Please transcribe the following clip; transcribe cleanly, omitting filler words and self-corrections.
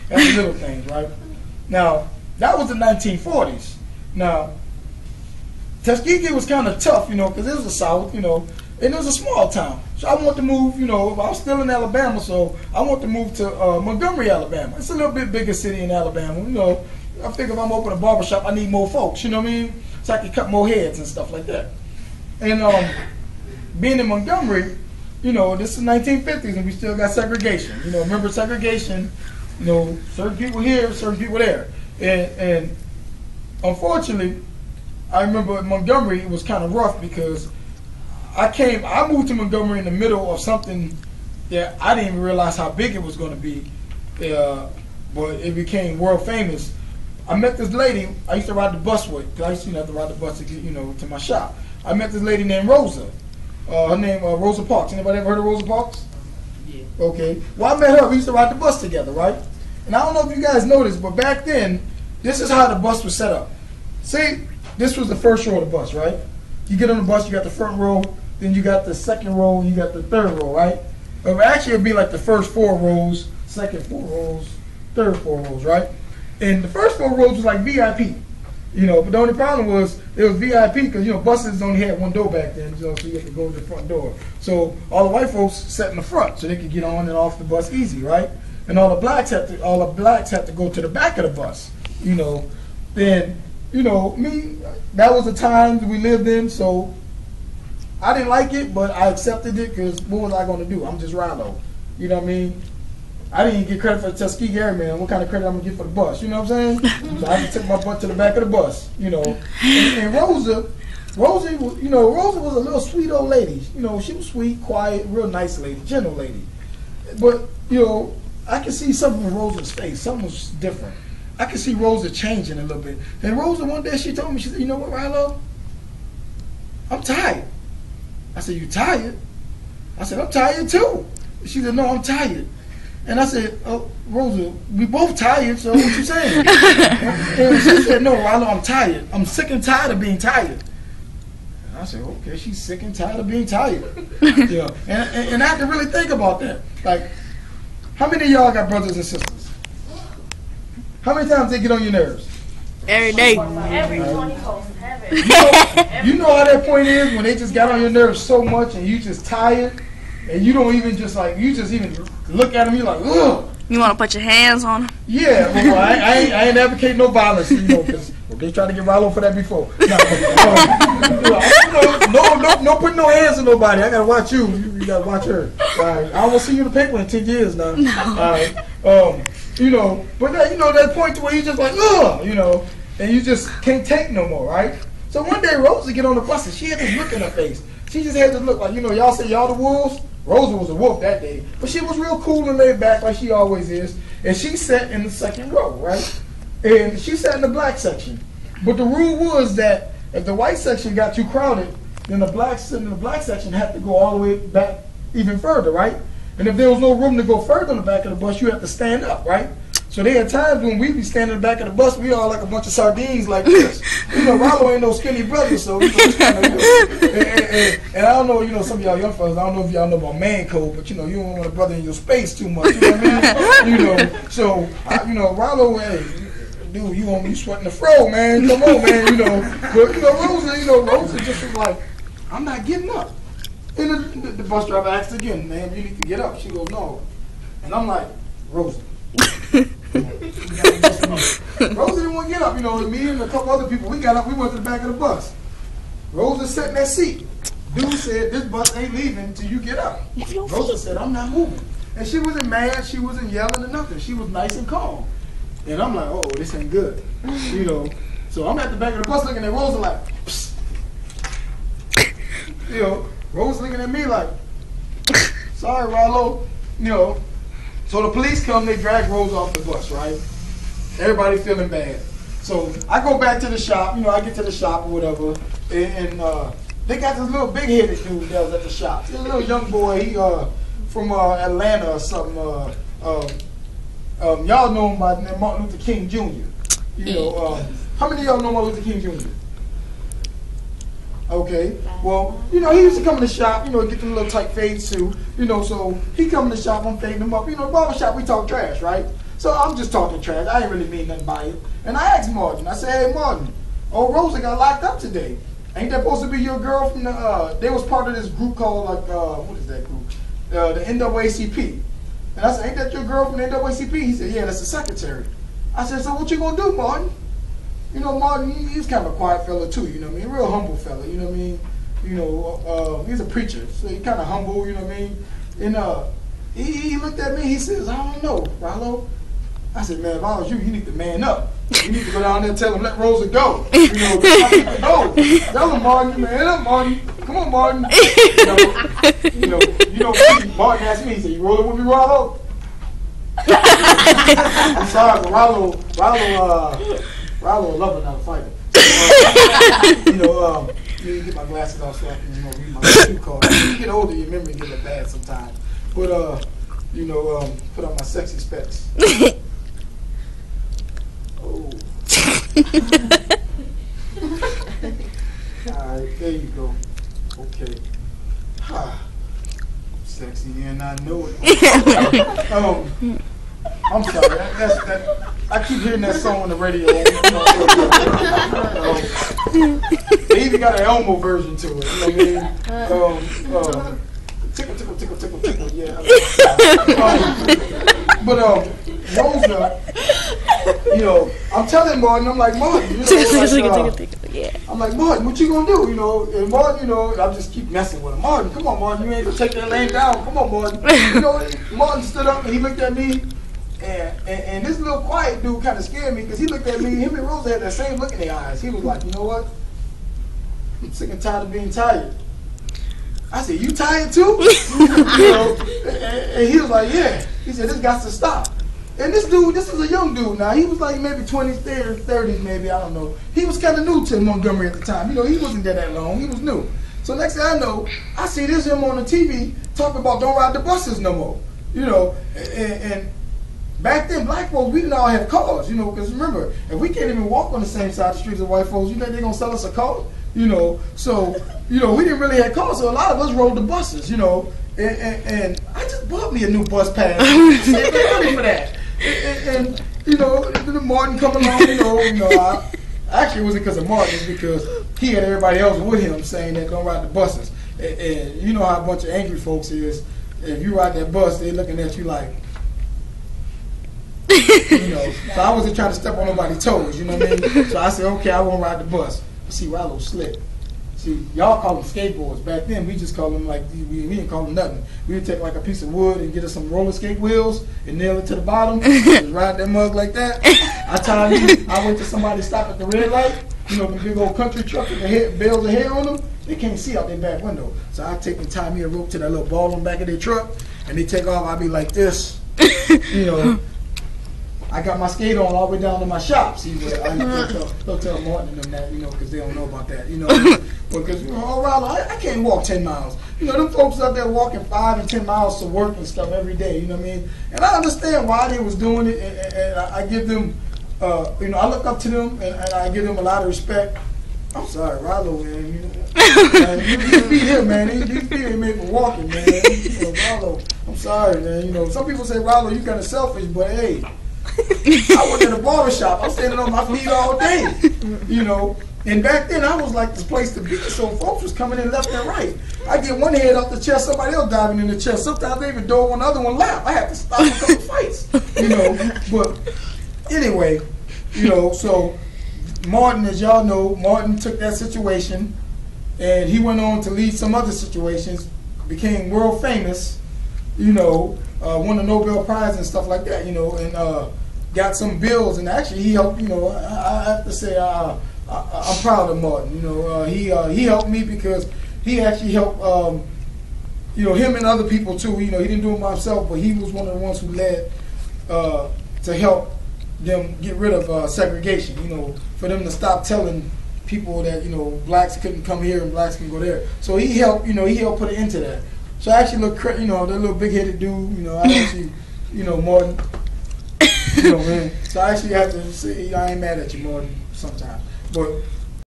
That's the little things, right? Now, that was the 1940s. Now, Tuskegee was kind of tough, because it was the South, and it was a small town. So I wanted to move, I was still in Alabama, so I wanted to move to Montgomery, Alabama. It's a little bit bigger city in Alabama, I figure if I'm opening a barbershop, I need more folks, you know what I mean? So I can cut more heads and stuff like that. And being in Montgomery, this is 1950s and we still got segregation. Remember segregation, certain people here, certain people there. And unfortunately, I remember in Montgomery, it was kind of rough because I moved to Montgomery in the middle of something that I didn't even realize how big it was going to be, but it became world famous. I met this lady I used to ride the bus with, because I used to have to ride the bus to get, to my shop. I met this lady named Rosa. Her name Rosa Parks. Anybody ever heard of Rosa Parks? Yeah. Okay. Well, I met her. We used to ride the bus together, right? And I don't know if you guys know this, but back then, this is how the bus was set up. See, this was the first row of the bus, right? You get on the bus, you got the front row, then you got the second row, and you got the third row, right? Actually, it'd be like the first 4 rows, second 4 rows, third 4 rows, right? And the first 4 rows was like VIP, but the only problem was it was VIP because, buses only had one door back then, so you had to go to the front door. So all the white folks sat in the front so they could get on and off the bus easy, right? And all the blacks had to go to the back of the bus, Then, me, that was the times we lived in, so I didn't like it, but I accepted it because what was I going to do? I'm just Rylo, you know what I mean? I didn't even get credit for the Tuskegee Airmen. What kind of credit I'm going to get for the bus? You know what I'm saying? So I just took my butt to the back of the bus, And Rosa was a little sweet old lady. She was sweet, quiet, real nice lady, gentle lady. But, I could see something in Rosa's face. Something was different. I could see Rosa changing a little bit. And Rosa, one day, she told me, she said, you know what, Rylo? I'm tired. I said, you tired? I said, I'm tired too. She said, no, I'm tired. And I said, oh, Rosa, we both tired, so what you saying? And she said, no, Rylo, I'm tired. I'm sick and tired of being tired. And I said, okay, she's sick and tired of being tired. Yeah. And I had to really think about that. Like, how many of y'all got brothers and sisters? How many times they get on your nerves? Every day. Every 24 7. You know how that point is when they just got on your nerves so much and you just tired and you don't even just like, you just even look at them, you're like, ugh. You want to put your hands on them? Yeah, well, I ain't advocating no violence, because they tried to get Rylo for that before. No putting no hands on nobody. I gotta watch you. You gotta watch her. I won't see you in the paper in 10 years now. No. But that point to where you just like, ugh, and you just can't take no more, right? So one day Rosa get on the bus and she had this look in her face. She just had this look like, y'all say y'all the wolves? Rosa was a wolf that day. But she was real cool and laid back like she always is. And she sat in the second row, right? And she sat in the black section. But the rule was that if the white section got too crowded, then the black section had to go all the way back even further, right? And if there was no room to go further in the back of the bus, you had to stand up, right? So there are times when we be standing in the back of the bus, we all like a bunch of sardines like this. Rylo ain't no skinny brother, so it's kind of and I don't know, some of y'all young fellas, I don't know if y'all know about man code, but you don't want a brother in your space too much, you know what I mean? So Rylo, hey, dude, you want me sweating the fro, man? Come on, man, But Rosa just was like, I'm not getting up. And the bus driver asked again, man, you need to get up. She goes, no. And I'm like, Rosa. Rosa didn't want to get up. Me and a couple other people, we got up, we went to the back of the bus. Rosa sat in that seat. Dude said, this bus ain't leaving until you get up. Rosa said, I'm not moving. And she wasn't mad, she wasn't yelling or nothing. She was nice and calm. And I'm like, oh, this ain't good. So I'm at the back of the bus looking at Rosa like, psst. Rosa looking at me like, sorry, Rylo. So the police come, they drag Rosa off the bus, right? Everybody feeling bad. So I go back to the shop, I get to the shop or whatever, and they got this little big-headed dude that was at the shop. This little young boy, he from Atlanta or something. Y'all know him by the name Martin Luther King Jr. How many of y'all know Martin Luther King Jr.? Okay, well, he used to come in the shop, get them little tight fades too, so he come in the shop, I'm fading him up. Barber shop, we talk trash, right? So I'm just talking trash. I ain't really mean nothing by it. And I asked Martin. I said, hey, Martin, oh, Rosa got locked up today. Ain't that supposed to be your girl from the, they was part of this group called, like, what is that group? The NAACP. And I said, ain't that your girl from the NAACP? He said, yeah, that's the secretary. I said, so what you gonna do, Martin? You know, Martin, he's kind of a quiet fella too, you know what I mean? A real humble fella, you know what I mean? You know, he's a preacher, so he's kind of humble, you know what I mean? And he looked at me, he says, I don't know, Rylo. I said, man, if I was you, you need to man up. You need to go down there and tell him, let Rosa go. You know, go. Tell him, Martin, man up, Martin. Come on, Martin. You know, Martin asked me, he said, you rolling with me, Rylo? I'm sorry, but Rylo lover, not a fighter. So, you need to get my glasses off so I can, read my shoe card. When you get older, your memory get a little bad sometimes. But, put on my sexy specs. Oh. Alright, there you go. Okay. Sexy and I know it. I'm sorry. I keep hearing that song on the radio. They even got an Elmo version to it. You know what I mean? Tickle, tickle, tickle, tickle, tickle. Yeah. But Rosa, I'm telling Martin, I'm like, Martin, I'm like, Martin, what you gonna do? And Martin, I just keep messing with him. Martin, come on, Martin, you ain't gonna take that lane down. Come on, Martin. Martin stood up and he looked at me, and this little quiet dude kind of scared me because he looked at me. Him and Rosa had that same look in their eyes. He was like, you know what? I'm sick and tired of being tired. I said, you tired too? And he was like, yeah. He said, this got to stop. And this dude, this is a young dude now. He was like maybe 20s, 30s, maybe, I don't know. He was kind of new to Montgomery at the time. He wasn't there that long. He was new. So next thing I know, I see this him on the TV talking about don't ride the buses no more. And back then, black folks, we didn't all have cars, because remember, if we can't even walk on the same side of the streets as white folks, you think they're going to sell us a car? So, we didn't really have cars, so a lot of us rode the buses, and I just bought me a new bus pass. I said, get ready for that. And Martin come along, actually it wasn't because of Martin, it's because he had everybody else with him saying that don't ride the buses. And you know how a bunch of angry folks is. If you ride that bus, they're looking at you like, So I wasn't trying to step on nobody's toes, you know what I mean? So I said, okay, I won't ride the bus. See, Rylo slick. See, y'all call them skateboards. Back then, we just call them like, we didn't call them nothing. We would take like a piece of wood and get us some roller skate wheels and nail it to the bottom, just ride that mug like that. I tell you, I went to somebody stop at the red light, the big old country truck with the bales of hair on them. They can't see out their back window. So I take and tie me a rope to that little ball on the back of their truck, and they take off. I be like this, I got my skate on all the way down to my shop. See, don't tell Martin and them that, because they don't know about that, Because, I can't walk 10 miles. Them folks out there walking 5 and 10 miles to work and stuff every day, you know what I mean? And I understand why they was doing it, and I give them, I look up to them, and I give them a lot of respect. I'm sorry, Rylo, man. You beat him, man. These feet ain't made for walking, man. Rylo, I'm sorry, man. Some people say, Rylo, you kind of selfish, but hey, I work at a barber shop. I'm standing on my feet all day, And back then, I was like this place to be. So folks was coming in left and right. I get one head off the chest, somebody else diving in the chest. Sometimes they even throw one other one lap. I have to stop a couple fights, But anyway, so Martin, as y'all know, Martin took that situation, and he went on to lead some other situations, became world famous, won a Nobel Prize and stuff like that, and got some bills, and actually he helped, I have to say I'm proud of Martin, he helped me because he actually helped, him and other people too, he didn't do it by himself, but he was one of the ones who led to help them get rid of segregation, for them to stop telling people that, blacks couldn't come here and blacks can go there. So he helped, he helped put an end to that. So I actually look, that little big-headed dude, I actually, Martin, man. So I actually have to say, I ain't mad at you, Martin, sometimes. But